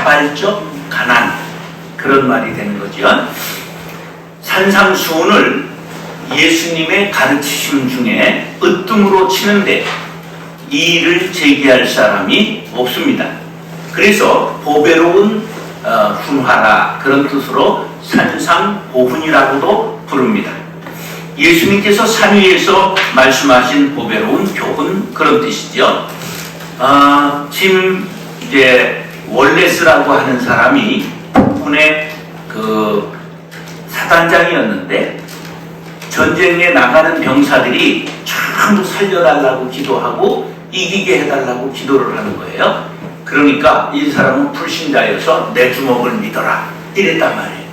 자발적 가난, 그런 말이 되는 거죠. 산상수훈을 예수님의 가르치심 중에 으뜸으로 치는데 이의를 제기할 사람이 없습니다. 그래서 보배로운 훈화라, 그런 뜻으로 산상보훈이라고도 부릅니다. 예수님께서 산 위에서 말씀하신 보배로운 교훈, 그런 뜻이죠. 지금 이제 월레스라고 하는 사람이 군의 그 사단장이었는데 전쟁에 나가는 병사들이 전부 살려달라고 기도하고 이기게 해달라고 기도를 하는 거예요. 그러니까 이 사람은 불신자여서 내 주먹을 믿어라, 이랬단 말이에요.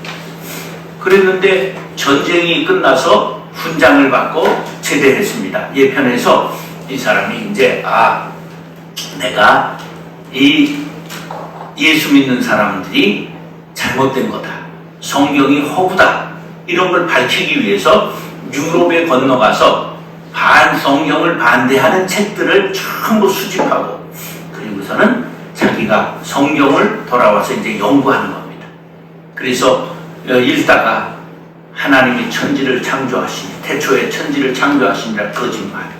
그랬는데 전쟁이 끝나서 훈장을 받고 제대했습니다. 예편에서 이 사람이 이제 내가 이 예수 믿는 사람들이 잘못된 거다, 성경이 허구다, 이런 걸 밝히기 위해서 유럽에 건너가서 성경을 반대하는 책들을 전부 수집하고, 그리고서는 자기가 성경을 돌아와서 이제 연구하는 겁니다. 그래서 읽다가 하나님이 천지를 창조하시니, 태초에 천지를 창조하시니라, 거짓말.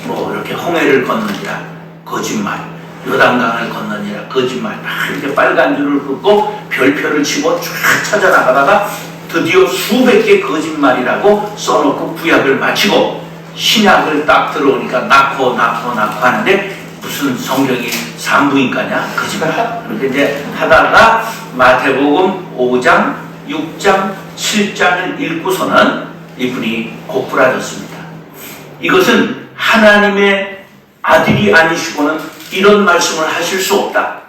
이렇게 홍해를 건너니라, 거짓말. 요단강을 건너니라, 거짓말. 이렇게 빨간 줄을 긋고 별표를 치고 쫙 찾아나가다가 드디어 수백 개 거짓말이라고 써놓고 구약을 마치고 신약을 딱 들어오니까 낳고 하는데 무슨 성경이 산부인과냐, 거짓말. 이렇게 이제 하다가 마태복음 5장, 6장, 7장을 읽고서는 이분이 고꾸라졌습니다. 이것은 하나님의 아들이 아니시고는 이런 말씀을 하실 수 없다.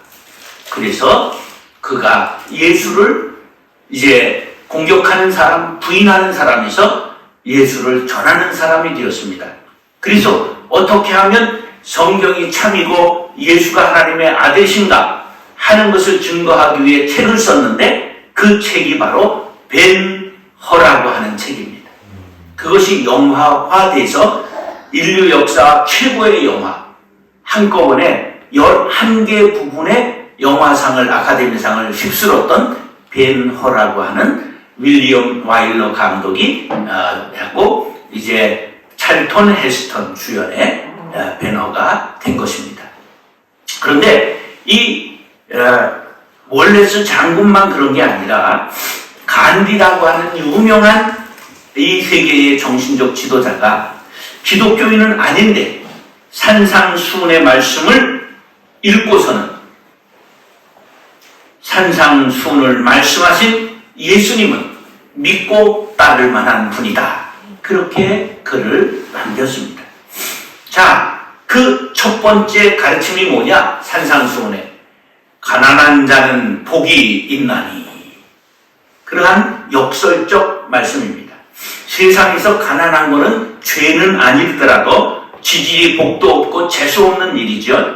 그래서 그가 예수를 이제 공격하는 사람, 부인하는 사람에서 예수를 전하는 사람이 되었습니다. 그래서 어떻게 하면 성경이 참이고 예수가 하나님의 아들이신가 하는 것을 증거하기 위해 책을 썼는데, 그 책이 바로 벤허라고 하는 책입니다. 그것이 영화화돼서 인류 역사 최고의 영화, 한꺼번에 11개 부분의 영화상을, 아카데미상을 휩쓸었던 벤허라고 하는 윌리엄 와일러 감독이 하고 이제 찰턴 헤스턴 주연의 벤허가 된 것입니다. 그런데 이 월레스 장군만 그런 게 아니라 간디라고 하는 유명한 이 세계의 정신적 지도자가 기독교인은 아닌데 산상수훈의 말씀을 읽고서는 산상수훈을 말씀하신 예수님은 믿고 따를 만한 분이다, 그렇게 글을 남겼습니다. 자, 그 첫 번째 가르침이 뭐냐? 산상수훈에 가난한 자는 복이 있나니, 그러한 역설적 말씀입니다. 세상에서 가난한 것은 죄는 아니더라도 지질이 복도 없고 재수 없는 일이죠.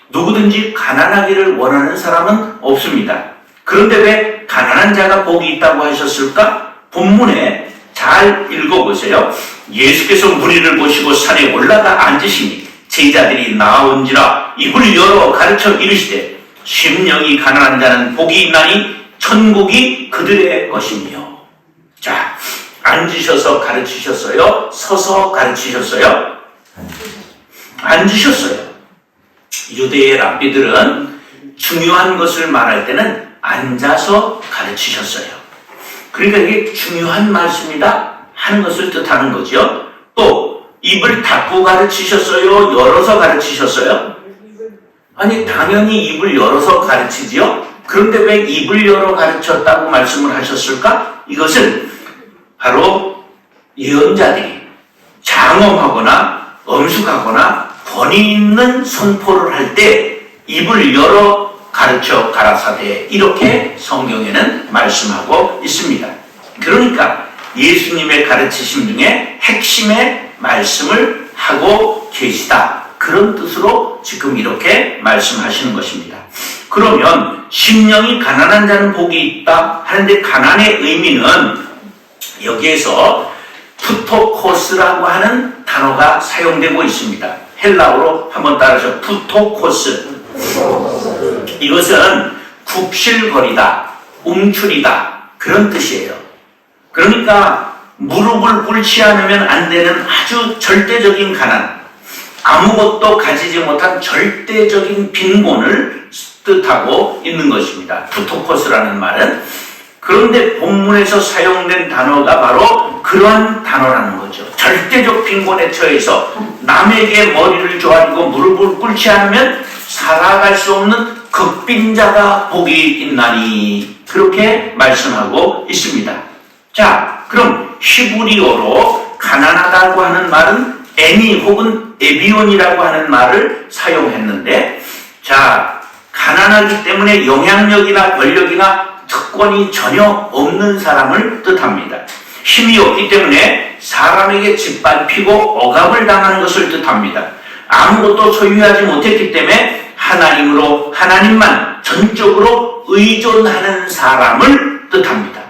누구든지 가난하기를 원하는 사람은 없습니다. 그런데 왜 가난한 자가 복이 있다고 하셨을까? 본문에 잘 읽어보세요. 예수께서 무리를 보시고 산에 올라가 앉으시니 제자들이 나온지라 입을 열어 가르쳐 이르시되 심령이 가난한 자는 복이 있나니 천국이 그들의 것이며. 자, 앉으셔서 가르치셨어요? 서서 가르치셨어요? 앉으셨어요. 유대의 랍비들은 중요한 것을 말할 때는 앉아서 가르치셨어요. 그러니까 이게 중요한 말씀이다 하는 것을 뜻하는 거죠. 또 입을 닫고 가르치셨어요? 열어서 가르치셨어요? 아니, 당연히 입을 열어서 가르치지요. 그런데 왜 입을 열어 가르쳤다고 말씀을 하셨을까? 이것은 바로 예언자들이 장엄하거나 엄숙하거나 권위 있는 선포를 할 때 입을 열어 가르쳐 가라사대, 이렇게 성경에는 말씀하고 있습니다. 그러니까 예수님의 가르치심 중에 핵심의 말씀을 하고 계시다, 그런 뜻으로 지금 이렇게 말씀하시는 것입니다. 그러면 심령이 가난한 자는 복이 있다 하는데, 가난의 의미는 여기에서 푸토코스라고 하는 단어가 사용되고 있습니다. 헬라어로 한번 따라서 푸토코스. 이것은 굽실거리다, 움츠리다 그런 뜻이에요. 그러니까 무릎을 꿇지 않으면 안 되는 아주 절대적인 가난, 아무것도 가지지 못한 절대적인 빈곤을 뜻하고 있는 것입니다. 푸토코스라는 말은. 그런데 본문에서 사용된 단어가 바로 그러한 단어라는 거죠. 절대적 빈곤에 처해서 남에게 머리를 조아리고 무릎을 꿇지 않으면 살아갈 수 없는 극빈자가 복이 있나니 그렇게 말씀하고 있습니다. 자, 그럼 히브리어로 가난하다고 하는 말은 애니 혹은 에비온이라고 하는 말을 사용했는데, 자, 가난하기 때문에 영향력이나 권력이나 특권이 전혀 없는 사람을 뜻합니다. 힘이 없기 때문에 사람에게 짓밟히고 억압을 당하는 것을 뜻합니다. 아무것도 소유하지 못했기 때문에 하나님만 전적으로 의존하는 사람을 뜻합니다.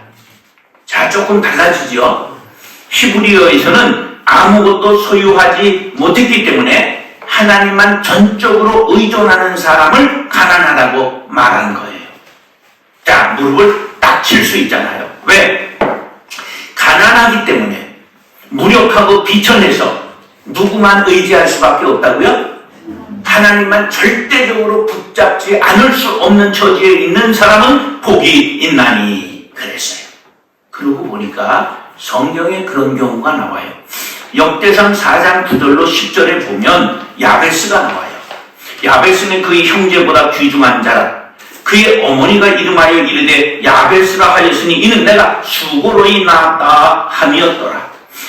자, 조금 달라지죠. 히브리어에서는 아무것도 소유하지 못했기 때문에 하나님만 전적으로 의존하는 사람을 가난하다고 말한 거예요. 자, 무릎을 딱 칠 수 있잖아요. 왜? 가난하기 때문에 무력하고 비천해서 누구만 의지할 수밖에 없다고요? 하나님만 절대적으로 붙잡지 않을 수 없는 처지에 있는 사람은 복이 있나니 그랬어요. 그러고 보니까 성경에 그런 경우가 나와요. 역대상 4장 9절로 10절에 보면 야베스가 나와요. 야베스는 그의 형제보다 귀중한 자라. 그의 어머니가 이름하여 이르되 야베스라 하였으니 이는 내가 수고로이 낳았다 함이었더라.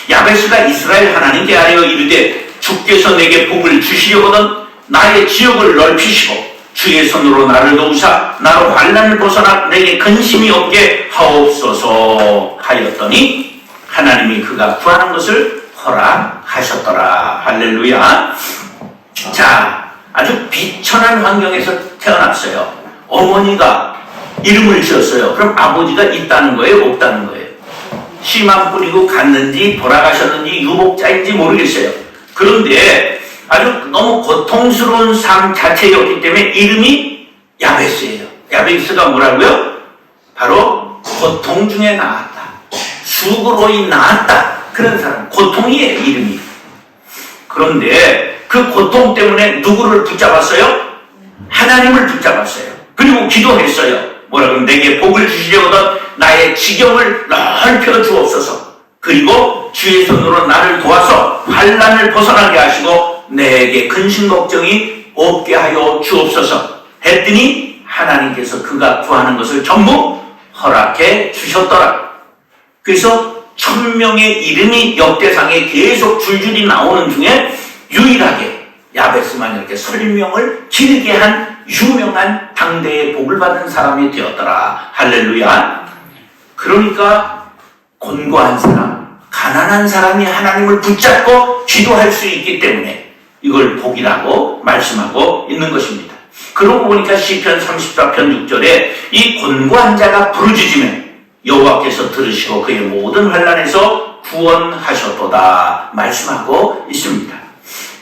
야베스가 이스라엘 하나님께 하여 이르되 주께서 내게 복을 주시려거든 나의 지역을 넓히시고 주의 손으로 나를 도우사 나로 환난을 벗어나 내게 근심이 없게 하옵소서 하였더니 하나님이 그가 구하는 것을 허락하셨더라. 할렐루야. 자, 아주 비천한 환경에서 태어났어요. 어머니가 이름을 지었어요. 그럼 아버지가 있다는 거예요? 없다는 거예요? 씨만 뿌리고 갔는지 돌아가셨는지 유복자인지 모르겠어요. 그런데 아주 너무 고통스러운 삶 자체였기 때문에 이름이 야베스예요. 야베스가 뭐라고요? 바로 고통 중에 나았다. 수고로이 나았다. 그런 사람. 고통이에요, 이름이. 그런데 그 고통 때문에 누구를 붙잡았어요? 하나님을 붙잡았어요. 그리고 기도했어요. 뭐라고? 내게 복을 주시려거든 나의 지경을 넓혀 주옵소서. 그리고 주의 손으로 나를 도와서 환난을 벗어나게 하시고 내게 근심 걱정이 없게 하여 주옵소서 했더니 하나님께서 그가 구하는 것을 전부 허락해 주셨더라. 그래서 1000명의 이름이 역대상에 계속 줄줄이 나오는 중에 유일하게 야베스만 이렇게 설명을 길게 한 유명한 당대의 복을 받은 사람이 되었더라. 할렐루야. 그러니까 곤고한 사람, 가난한 사람이 하나님을 붙잡고 기도할 수 있기 때문에 이걸 복이라고 말씀하고 있는 것입니다. 그러고 보니까 시편 34편 6절에 이 곤고한 자가 부르짖으면 여호와께서 들으시고 그의 모든 환난에서 구원하셨도다 말씀하고 있습니다.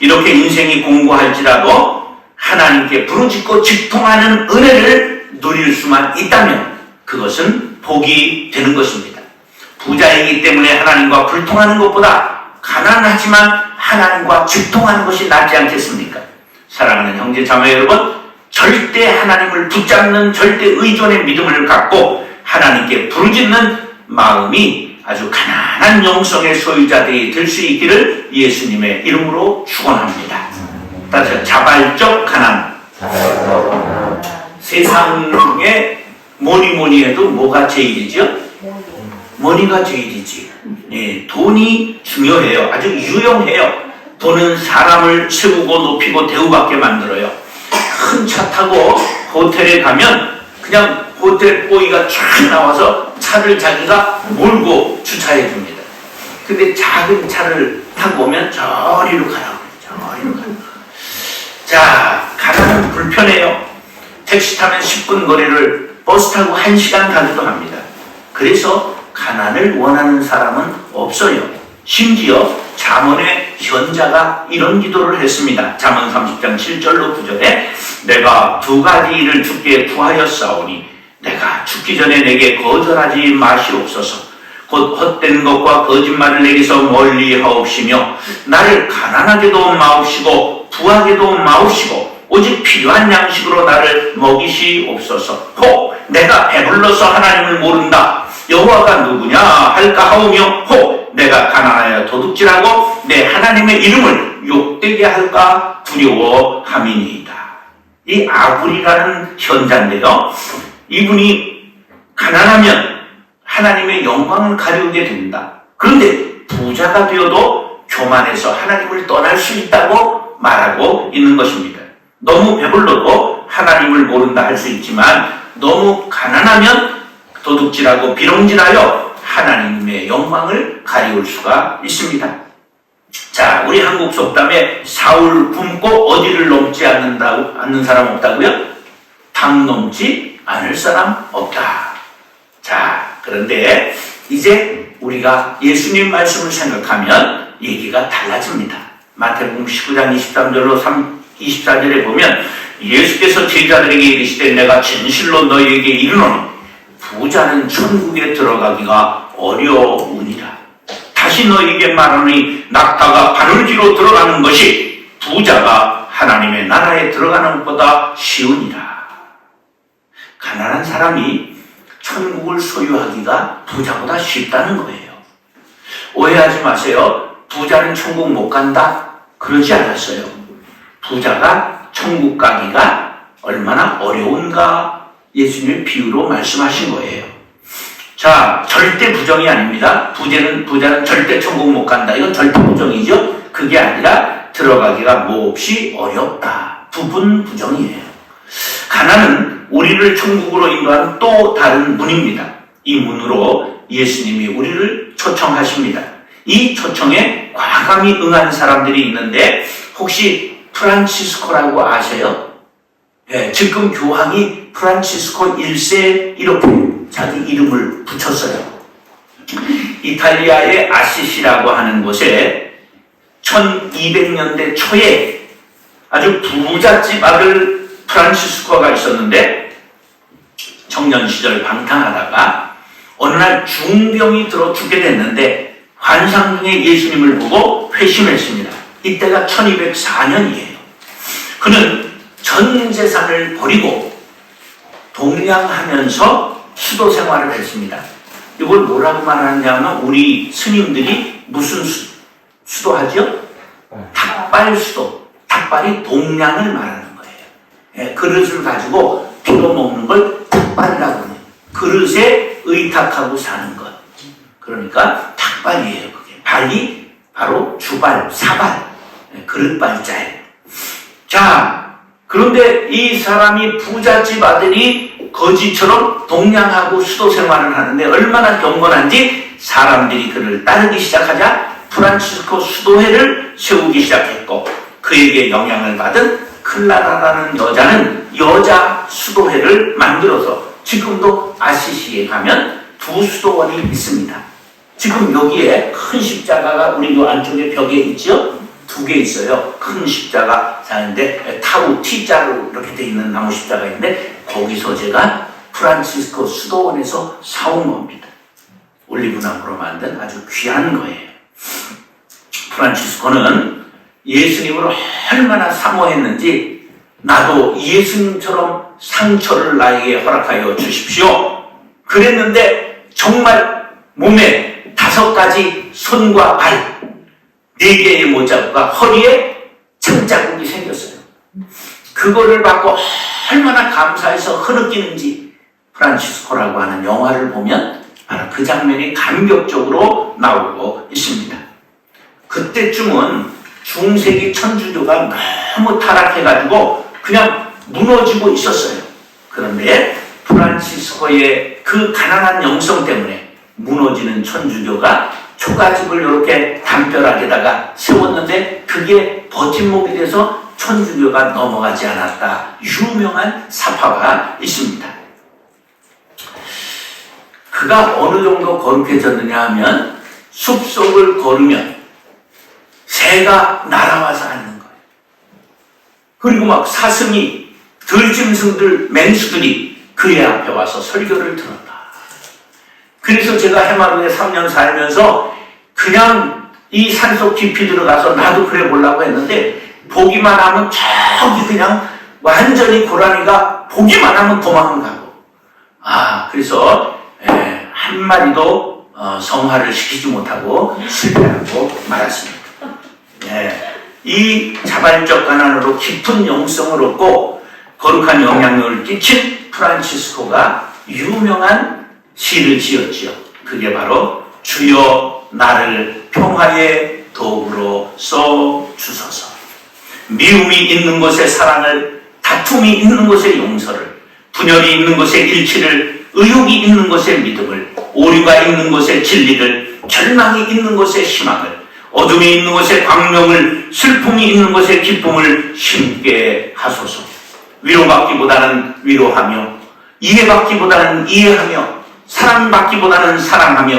이렇게 인생이 공고할지라도 하나님께 부르짖고 직통하는 은혜를 누릴 수만 있다면 그것은 복이 되는 것입니다. 부자이기 때문에 하나님과 불통하는 것보다 가난하지만 하나님과 직통하는 것이 낫지 않겠습니까? 사랑하는 형제 자매 여러분, 절대 하나님을 붙잡는 절대 의존의 믿음을 갖고 하나님께 부르짖는 마음이 아주 가난한 영성의 소유자들이 될 수 있기를 예수님의 이름으로 축원합니다. 다시 자발적 가난. 세상에 뭐니 해도 뭐가 제일이죠? 머니가 제일이지. 예, 돈이 중요해요. 아주 유용해요. 돈은 사람을 세우고 높이고 대우받게 만들어요. 큰 차 타고 호텔에 가면 그냥 호텔 보이가 쫙 나와서 차를 자기가 몰고 주차해 줍니다. 근데 작은 차를 타고 오면 저리로 가라고. 저리로 가라고. 자, 가난은 불편해요. 택시 타면 10분 거리를 버스 타고 1시간 가기도 합니다. 그래서 가난을 원하는 사람은 없어요. 심지어 잠언에 현자가 이런 기도를 했습니다. 잠언 30장 7절로 9절에 내가 두 가지 일을 주께 구하였사오니 내가 죽기 전에 내게 거절하지 마시옵소서. 곧 헛된 것과 거짓말을 내게서 멀리 하옵시며 나를 가난하게도 마옵시고 부하게도 마옵시고 오직 필요한 양식으로 나를 먹이시옵소서. 혹 내가 배불러서 하나님을 모른다 여호와가 누구냐 할까 하오며 혹 내가 가난하여 도둑질하고 내 하나님의 이름을 욕되게 할까 두려워함이니이다. 이 아굴이라는 현자인데요, 이분이 가난하면 하나님의 영광을 가리우게 된다. 그런데 부자가 되어도 교만해서 하나님을 떠날 수 있다고 말하고 있는 것입니다. 너무 배불러도 하나님을 모른다 할 수 있지만 너무 가난하면 도둑질하고 비렁질하여 하나님의 영광을 가리울 수가 있습니다. 자, 우리 한국 속담에 사울 굶고 어디를 넘지 않는 사람 없다고요? 당 넘지 않을 사람 없다. 자, 그런데 이제 우리가 예수님 말씀을 생각하면 얘기가 달라집니다. 마태복음 19장 23절로 24절에 보면 예수께서 제자들에게 이르시되 내가 진실로 너희에게 이르노니 부자는 천국에 들어가기가 어려우니라. 다시 너희에게 말하노니 낙타가 바늘지로 들어가는 것이 부자가 하나님의 나라에 들어가는 것보다 쉬우니라. 가난한 사람이 천국을 소유하기가 부자보다 쉽다는 거예요. 오해하지 마세요. 부자는 천국 못 간다? 그러지 않았어요. 부자가 천국 가기가 얼마나 어려운가 예수님의 비유로 말씀하신 거예요. 자, 절대 부정이 아닙니다. 부자는 절대 천국 못 간다. 이건 절대 부정이죠. 그게 아니라 들어가기가 몹시 어렵다. 부분 부정이에요. 가난은 우리를 천국으로 인도하는 또 다른 문입니다. 이 문으로 예수님이 우리를 초청하십니다. 이 초청에 과감히 응한 사람들이 있는데 혹시 프란치스코라고 아세요? 네, 지금 교황이 프란치스코 1세 이렇게 자기 이름을 붙였어요. 이탈리아의 아시시라고 하는 곳에 1200년대 초에 아주 부잣집 아들 프란치스코가 있었는데 청년 시절 방탕하다가 어느 날 중병이 들어 죽게 됐는데 환상 중에 예수님을 보고 회심했습니다. 이때가 1204년이에요. 그는 전 재산을 버리고 동양하면서 수도 생활을 했습니다. 이걸 뭐라고 말하느냐면 우리 스님들이 무슨 수도하죠? 닭발 수도. 닭발이 동양을 말하는 거예요. 예, 그릇을 가지고 빌어먹는 걸 닭발이라고 해요. 그릇에 의탁하고 사는 것. 그러니까 닭발이에요. 그게. 발이 바로 주발, 사발, 그릇발자예요. 자, 그런데 이 사람이 부잣집 아들이 거지처럼 동양하고 수도 생활을 하는데 얼마나 경건한지 사람들이 그를 따르기 시작하자 프란치스코 수도회를 세우기 시작했고 그에게 영향을 받은 클라라라는 여자는 여자 수도회를 만들어서 지금도 아시시에 가면 두 수도원이 있습니다. 지금 여기에 큰 십자가가 우리 요 안쪽에 벽에 있죠? 2개 있어요. 큰 십자가 사는데 타우 T자로 이렇게 돼 있는 나무 십자가 있는데 거기서 제가 프란치스코 수도원에서 사온 겁니다. 올리브나무로 만든 아주 귀한 거예요. 프란치스코는 예수님을 얼마나 사모했는지 나도 예수님처럼 상처를 나에게 허락하여 주십시오. 그랬는데 정말 몸에 5가지 손과 발 4개의 모자국과 허리에 창자국이 생겼어요. 그거를 받고 얼마나 감사해서 흐느끼는지 프란치스코라고 하는 영화를 보면 바로 그 장면이 감격적으로 나오고 있습니다. 그때쯤은 중세기 천주교가 너무 타락해가지고 그냥 무너지고 있었어요. 그런데 프란치스코의 그 가난한 영성 때문에 무너지는 천주교가 초가집을 이렇게 담벼락에다가 세웠는데 그게 버팀목이 돼서 천주교가 넘어가지 않았다. 유명한 사파가 있습니다. 그가 어느 정도 거룩해졌느냐 하면 숲속을 걸으면 새가 날아와서 앉는 거예요. 그리고 막 사슴이, 들짐승들, 맹수들이 그의 앞에 와서 설교를 들었다. 그래서 제가 해마루에 3년 살면서 그냥 이 산속 깊이 들어가서 나도 그래 보려고 했는데, 보기만 하면 저기 그냥 완전히 고라니가 보기만 하면 도망가고, 그래서 한 마리도 성화를 시키지 못하고 실패하고 말았습니다. 이 자발적 가난으로 깊은 영성을 얻고 거룩한 영향력을 끼친 프란치스코가 유명한 시를 지었지요. 그게 바로 주여 나를 평화의 도구로 써 주소서. 미움이 있는 곳에 사랑을, 다툼이 있는 곳에 용서를, 분열이 있는 곳에 일치를, 의욕이 있는 곳에 믿음을, 오류가 있는 곳에 진리를, 절망이 있는 곳에 희망을, 어둠이 있는 곳에 광명을, 슬픔이 있는 곳에 기쁨을 심게 하소서. 위로받기보다는 위로하며, 이해받기보다는 이해하며, 사랑받기보다는 사랑하며,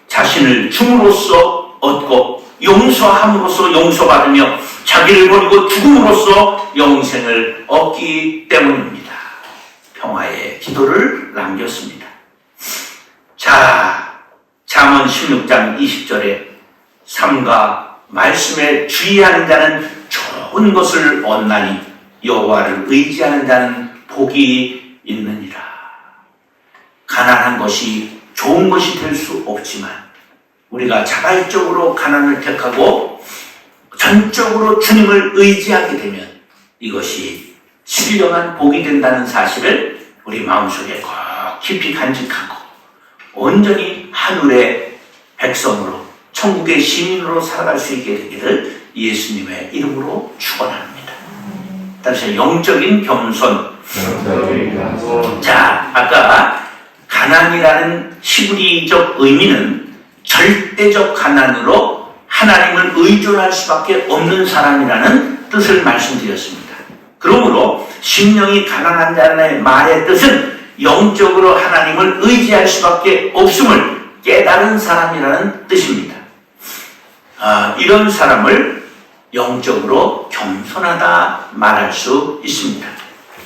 자신을 줌으로써 얻고 용서함으로써 용서받으며 자기를 버리고 죽음으로써 영생을 얻기 때문입니다. 평화의 기도를 남겼습니다. 자, 잠언 16장 20절에 삶과 말씀에 주의하는 자는 좋은 것을 얻나니 여호와를 의지하는 자는 복이 있느니라. 가난한 것이 좋은 것이 될 수 없지만 우리가 자발적으로 가난을 택하고 전적으로 주님을 의지하게 되면 이것이 신령한 복이 된다는 사실을 우리 마음속에 꼭 깊이 간직하고 온전히 하늘의 백성으로 천국의 시민으로 살아갈 수 있게 되기를 예수님의 이름으로 축원합니다. 다시 영적인 겸손. 자, 아까 가난이라는 히브리적 의미는 절대적 가난으로 하나님을 의존할 수밖에 없는 사람이라는 뜻을 말씀드렸습니다. 그러므로 심령이 가난한 자의 말의 뜻은 영적으로 하나님을 의지할 수밖에 없음을 깨달은 사람이라는 뜻입니다. 이런 사람을 영적으로 겸손하다 말할 수 있습니다.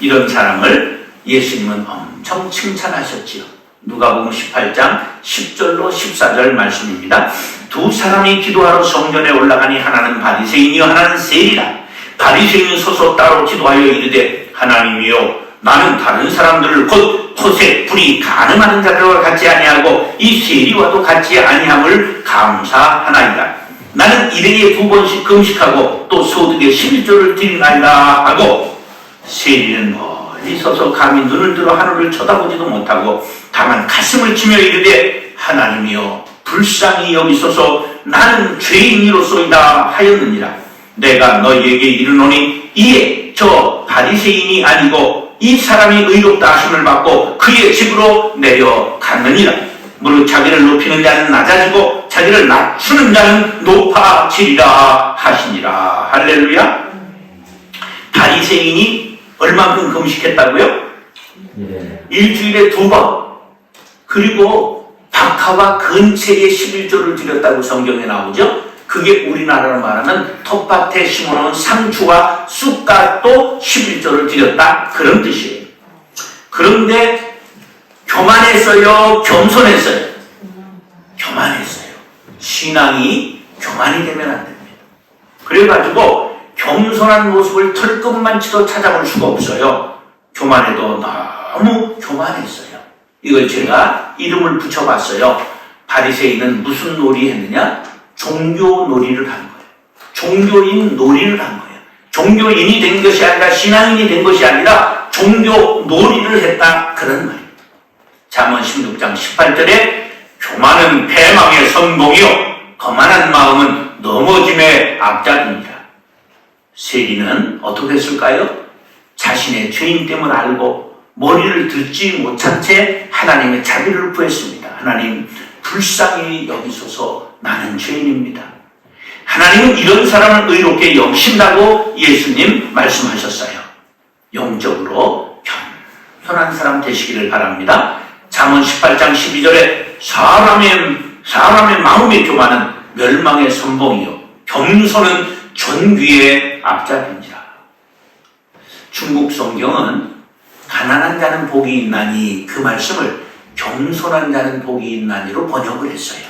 이런 사람을 예수님은 엄청 칭찬하셨지요. 누가복음 18장 10절로 14절 말씀입니다. 두 사람이 기도하러 성전에 올라가니 하나는 바리새인이요 하나는 세리라. 바리새인은 서서 따로 기도하여 이르되 하나님이여 나는 다른 사람들을 곧 토색, 불이 가늠하는 자들과 같지 아니하고 이 세리와도 같지 아니함을 감사하나이다. 나는 일행에 2번씩 금식하고 또 소득의 11조를 드리나이다 하고 세리는 멀리 서서 감히 눈을 들어 하늘을 쳐다보지도 못하고 다만 가슴을 치며 이르되 하나님이여 불쌍히 여기소서 나는 죄인이로소이다 하였느니라. 내가 너희에게 이르노니 이에 저 바리새인이 아니고 이 사람이 의롭다 하심을 받고 그의 집으로 내려갔느니라. 무릇 자기를 높이는 자는 낮아지고 자기를 낮추는 자는 높아지리라 하시니라. 할렐루야. 바리새인이 얼마큼 금식했다고요? 일주일에 2번. 그리고 박하와 근체에 11조를 드렸다고 성경에 나오죠. 그게 우리나라로 말하면 텃밭에 심어놓은 상추와 쑥갓도 11조를 드렸다 그런 뜻이에요. 그런데 교만했어요? 겸손했어요? 교만했어요. 신앙이 교만이 되면 안 됩니다. 그래가지고 겸손한 모습을 털끝만치도 찾아볼 수가 없어요. 교만해도 너무 교만했어요. 이걸 제가 이름을 붙여봤어요. 바리새인은 무슨 놀이 했느냐? 종교 놀이를 한 거예요. 종교인 놀이를 한 거예요. 종교인이 된 것이 아니라 신앙인이 된 것이 아니라 종교 놀이를 했다 그런 말이에요. 잠언 16장 18절에 교만은 패망의 선봉이요 거만한 마음은 넘어짐의 앞장입니다. 세리는 어떻게 했을까요? 자신의 죄인 됨을 알고 머리를 듣지 못한 채 하나님의 자비를 구했습니다. 하나님 불쌍히 여기소서 나는 죄인입니다. 하나님은 이런 사람을 의롭게 여기신다고 예수님 말씀하셨어요. 영적으로 겸손한 사람 되시기를 바랍니다. 잠언 18장 12절에 사람의 마음의 교만은 멸망의 선봉이요 겸손은 존귀의 앞잡이니라. 중국 성경은 가난한 자는 복이 있나니 그 말씀을 겸손한 자는 복이 있나니로 번역을 했어요.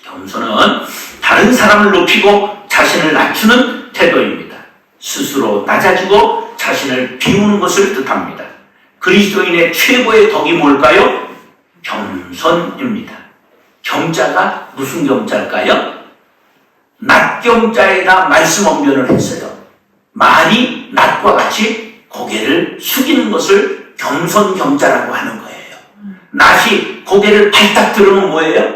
겸손은 다른 사람을 높이고 자신을 낮추는 태도입니다. 스스로 낮아지고 자신을 비우는 것을 뜻합니다. 그리스도인의 최고의 덕이 뭘까요? 겸손입니다. 겸자가 무슨 겸자일까요? 낮겸자에다 말씀 언변을 했어요. 말이 낮과 같이 고개를 숙이는 것을 겸손겸자라고 하는 거예요. 낫이 고개를 발딱 들으면 뭐예요?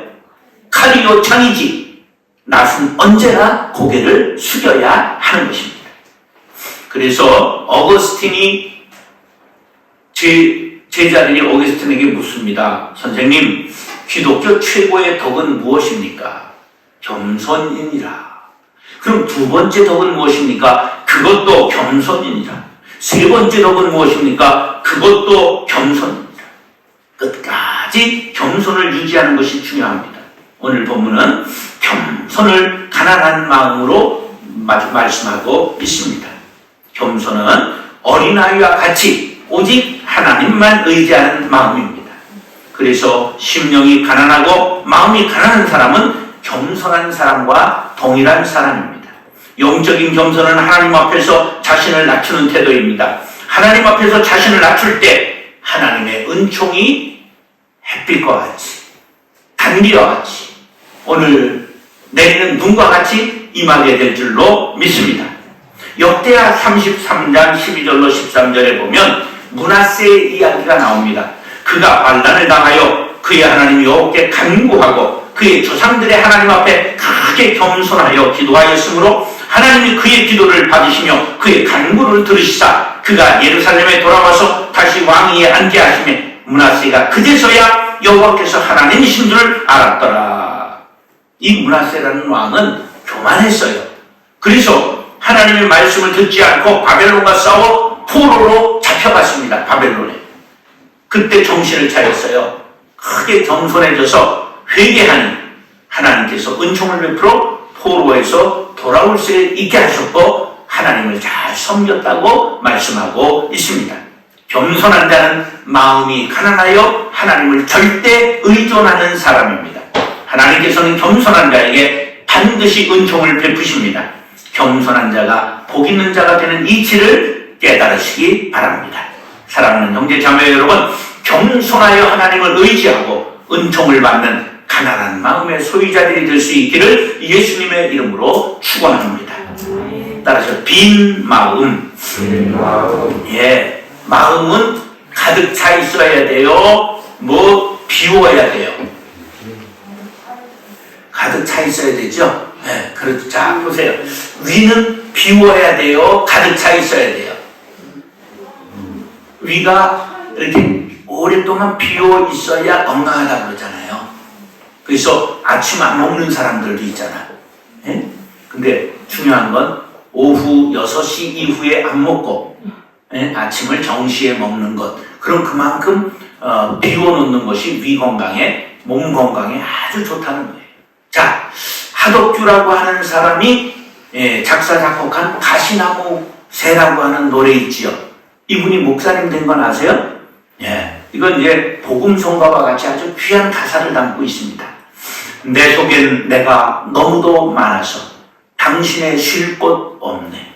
칼이요 창이지. 낫은 언제나 고개를 숙여야 하는 것입니다. 그래서 어거스틴이 제자들이 어거스틴에게 묻습니다. 선생님, 기독교 최고의 덕은 무엇입니까? 겸손이니라. 그럼 두 번째 덕은 무엇입니까? 그것도 겸손이니라. 세 번째 덕은 무엇입니까? 그것도 겸손이니라. 끝까지 겸손을 유지하는 것이 중요합니다. 오늘 본문은 겸손을 가난한 마음으로 말씀하고 있습니다. 겸손은 어린아이와 같이 오직 하나님만 의지하는 마음입니다. 그래서 심령이 가난하고 마음이 가난한 사람은 겸손한 사람과 동일한 사람입니다. 영적인 겸손은 하나님 앞에서 자신을 낮추는 태도입니다. 하나님 앞에서 자신을 낮출 때 하나님의 은총이 햇빛과 같이, 단비와 같이, 오늘 내리는 눈과 같이 임하게 될 줄로 믿습니다. 역대하 33장 12절로 13절에 보면 므낫세의 이야기가 나옵니다. 그가 반란을 당하여 그의 하나님 여호와께 간구하고 그의 조상들의 하나님 앞에 크게 겸손하여 기도하였으므로 하나님이 그의 기도를 받으시며 그의 간구를 들으시사 그가 예루살렘에 돌아와서 다시 왕위에 앉게 하시매 므낫세가 그제서야 여호와께서 하나님이신 줄 알았더라. 이 므낫세라는 왕은 교만했어요. 그래서 하나님의 말씀을 듣지 않고 바벨론과 싸워 포로로 잡혀갔습니다. 바벨론에. 그때 정신을 차렸어요. 크게 겸손해져서 회개하니 하나님께서 은총을 베풀어 포로에서 돌아올 수 있게 하셨고 하나님을 잘 섬겼다고 말씀하고 있습니다. 겸손한 자는 마음이 가난하여 하나님을 절대 의존하는 사람입니다. 하나님께서는 겸손한 자에게 반드시 은총을 베푸십니다. 겸손한 자가 복 있는 자가 되는 이치를 깨달으시기 바랍니다. 사랑하는 형제 자매 여러분, 겸손하여 하나님을 의지하고 은총을 받는 가난한 마음의 소유자들이 될 수 있기를 예수님의 이름으로 축원합니다. 따라서 빈 마음. 예, 마음은 가득 차 있어야 돼요. 뭐 비워야 돼요. 가득 차 있어야 되죠. 네, 그렇죠. 자, 보세요. 위는 비워야 돼요. 가득 차 있어야 돼요. 위가 이렇게 오랫동안 비워 있어야 건강하다고 그러잖아요. 그래서 아침 안 먹는 사람들도 있잖아. 예? 근데 중요한 건 오후 6시 이후에 안 먹고 예? 아침을 정시에 먹는 것. 그럼 그만큼 비워놓는 것이 위 건강에, 몸 건강에 아주 좋다는 거예요. 자, 하덕규라고 하는 사람이 작사 작곡한 가시나무 새라고 하는 노래 있지요. 이분이 목사님 된 건 아세요? 예, 이건 이제 복음성가와 같이 아주 귀한 가사를 담고 있습니다. 내 속엔 내가 너무도 많아서 당신의 쉴 곳 없네.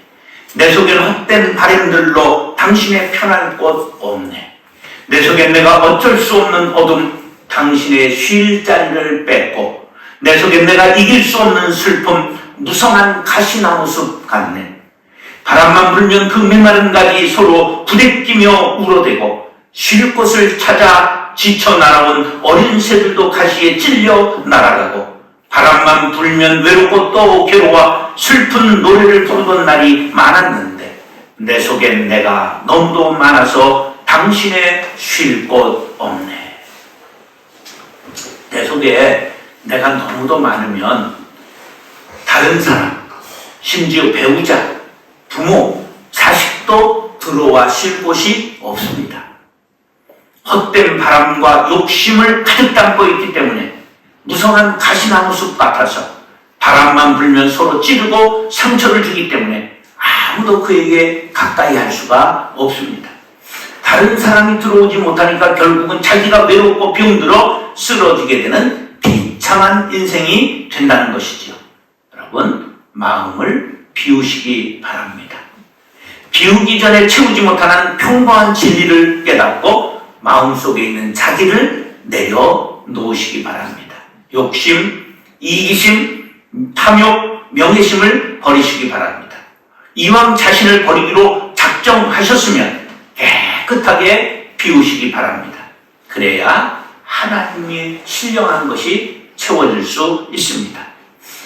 내 속엔 헛된 바램들로 당신의 편할 곳 없네. 내 속엔 내가 어쩔 수 없는 어둠 당신의 쉴 자리를 뺏고 내 속엔 내가 이길 수 없는 슬픔 무성한 가시나무 숲 같네. 바람만 불면 그 메마른 가지 서로 부대끼며 울어대고 쉴 곳을 찾아 지쳐 날아온 어린 새들도 가시에 찔려 날아가고 바람만 불면 외롭고 또 괴로워 슬픈 노래를 부르던 날이 많았는데 내 속엔 내가 너무도 많아서 당신의 쉴 곳 없네. 내 속에 내가 너무도 많으면 다른 사람, 심지어 배우자, 부모, 자식도 들어와 쉴 곳이 없습니다. 헛된 바람과 욕심을 가득 담고 있기 때문에 무성한 가시나무 숲 같아서 바람만 불면 서로 찌르고 상처를 주기 때문에 아무도 그에게 가까이 할 수가 없습니다. 다른 사람이 들어오지 못하니까 결국은 자기가 외롭고 병들어 쓰러지게 되는 비참한 인생이 된다는 것이죠. 여러분, 마음을 비우시기 바랍니다. 비우기 전에 채우지 못하는 평범한 진리를 깨닫고 마음속에 있는 자기를 내려놓으시기 바랍니다. 욕심, 이기심, 탐욕, 명예심을 버리시기 바랍니다. 이왕 자신을 버리기로 작정하셨으면 깨끗하게 비우시기 바랍니다. 그래야 하나님이 신령한 것이 채워질 수 있습니다.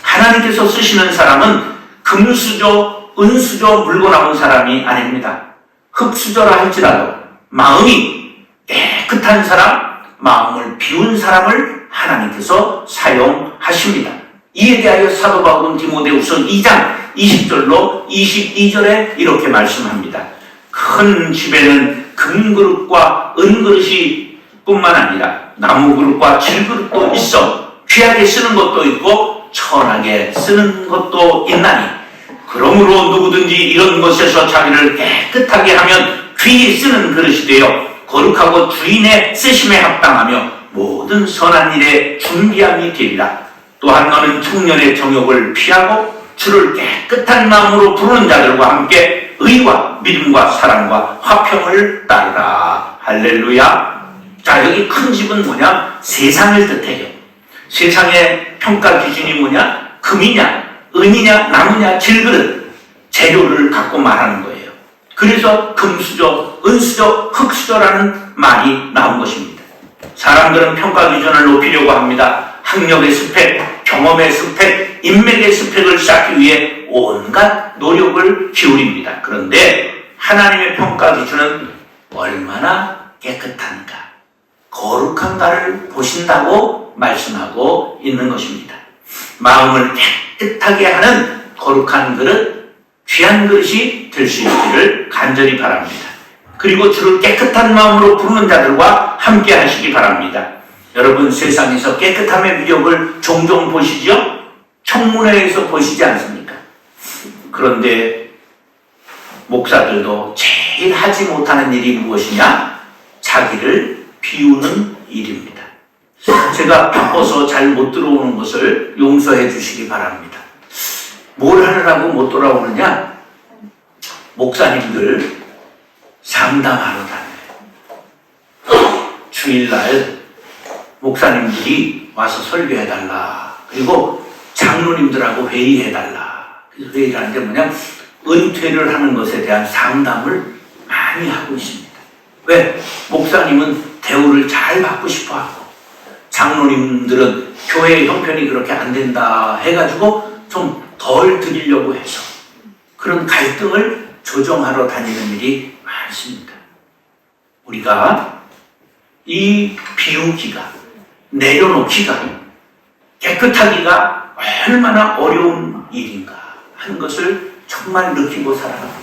하나님께서 쓰시는 사람은 금수저, 은수저 물고 나온 사람이 아닙니다. 흙수저라 할지라도 마음이 깨끗한 사람, 마음을 비운 사람을 하나님께서 사용하십니다. 이에 대하여 사도 바울은 디모데후서 2장 20절로 22절에 이렇게 말씀합니다. 큰 집에는 금그릇과 은그릇이 뿐만 아니라 나무그릇과 질그릇도 있어 귀하게 쓰는 것도 있고 천하게 쓰는 것도 있나니 그러므로 누구든지 이런 것에서 자기를 깨끗하게 하면 귀히 쓰는 그릇이 되어 거룩하고 주인의 쓰심에 합당하며 모든 선한 일에 준비함이 되리라. 또한 너는 청년의 정욕을 피하고 주를 깨끗한 마음으로 부르는 자들과 함께 의와 믿음과 사랑과 화평을 따르라. 할렐루야. 자, 여기 큰 집은 뭐냐? 세상을 뜻해요. 세상의 평가 기준이 뭐냐? 금이냐, 은이냐, 나무냐, 질그릇, 재료를 갖고 말하는 거예요. 그래서 금수저, 은수저, 흙수저라는 말이 나온 것입니다. 사람들은 평가 기준을 높이려고 합니다. 학력의 스펙, 경험의 스펙, 인맥의 스펙을 쌓기 위해 온갖 노력을 기울입니다. 그런데 하나님의 평가 기준은 얼마나 깨끗한가, 거룩한가를 보신다고 말씀하고 있는 것입니다. 마음을 깨끗하게 하는 거룩한 그릇, 귀한 그릇이 될 수 있기를 간절히 바랍니다. 그리고 주를 깨끗한 마음으로 부르는 자들과 함께 하시기 바랍니다. 여러분, 세상에서 깨끗함의 위력을 종종 보시죠? 청문회에서 보시지 않습니까? 그런데 목사들도 제일 하지 못하는 일이 무엇이냐? 자기를 비우는 일입니다. 제가 바빠서 잘 못 들어오는 것을 용서해 주시기 바랍니다. 뭘 하느라고 못 돌아오느냐? 목사님들 상담하러 다녀요. 주일날 목사님들이 와서 설교해달라. 그리고 장로님들하고 회의해달라. 그래서 회의를 하는데 뭐냐? 은퇴를 하는 것에 대한 상담을 많이 하고 있습니다. 왜? 목사님은 대우를 잘 받고 싶어 하고, 장로님들은 교회의 형편이 그렇게 안 된다 해가지고 좀 덜 드리려고 해서 그런 갈등을 조정하러 다니는 일이 많습니다. 우리가 이 비우기가, 내려놓기가, 깨끗하기가 얼마나 어려운 일인가 하는 것을 정말 느끼고 살아갑니다.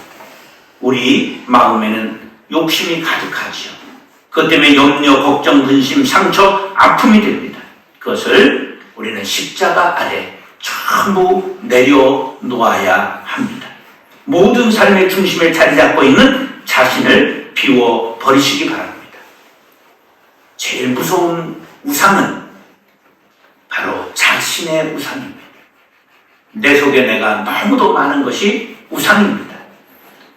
우리 마음에는 욕심이 가득하지요. 그것 때문에 염려, 걱정, 근심, 상처, 아픔이 됩니다. 그것을 우리는 십자가 아래 전부 내려놓아야 합니다. 모든 삶의 중심에 자리 잡고 있는 자신을 비워 버리시기 바랍니다. 제일 무서운 우상은 바로 자신의 우상입니다. 내 속에 내가 너무도 많은 것이 우상입니다.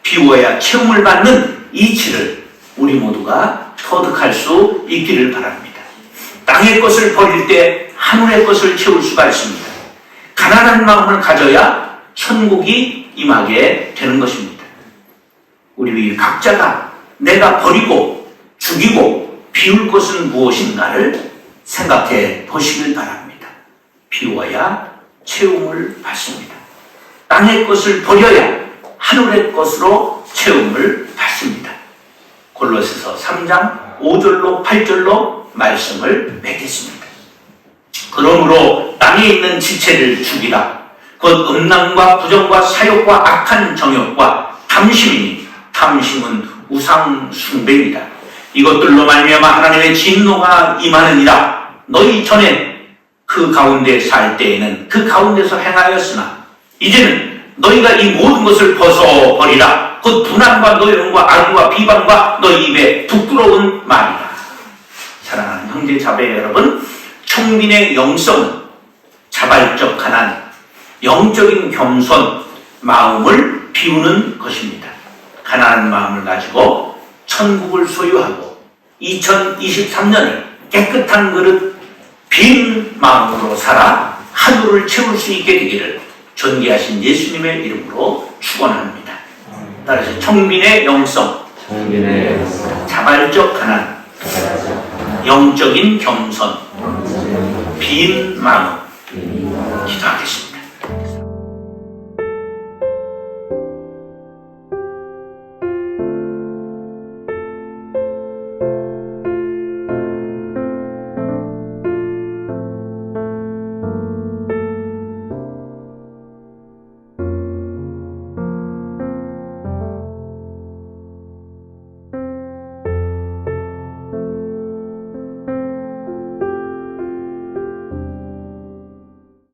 비워야 체험을 받는 이치를 우리 모두가 터득할 수 있기를 바랍니다. 땅의 것을 버릴 때 하늘의 것을 채울 수가 있습니다. 가난한 마음을 가져야 천국이 임하게 되는 것입니다. 우리 각자가 내가 버리고 죽이고 비울 것은 무엇인가를 생각해 보시길 바랍니다. 비워야 채움을 받습니다. 땅의 것을 버려야 하늘의 것으로 채움을 받습니다. 골로새서 3장 5절로 8절로 말씀을 맺겠습니다. 그러므로 땅에 있는 지체를 죽이라. 곧 음란과 부정과 사욕과 악한 정욕과 탐심이니 탐심은 우상 숭배이다. 이것들로 말미암아 하나님의 진노가 임하느니라. 너희 전에 그 가운데 살 때에는 그 가운데서 행하였으나 이제는 너희가 이 모든 것을 벗어버리라. 곧 분함과 노여움과 악의와 비방과 너희 입에 부끄러운 말이라. 사랑하는 형제 자매 여러분, 청빈의 영성은 자발적 가난, 영적인 겸손, 마음을 비우는 것입니다. 가난한 마음을 가지고 천국을 소유하고 2023년을 깨끗한 그릇 빈 마음으로 살아 하늘을 채울 수 있게 되기를 존귀하신 예수님의 이름으로 축원합니다. 따라서 청빈의 영성, 자발적 가난, 영적인 겸손, 빈 마음 기도하겠습니다.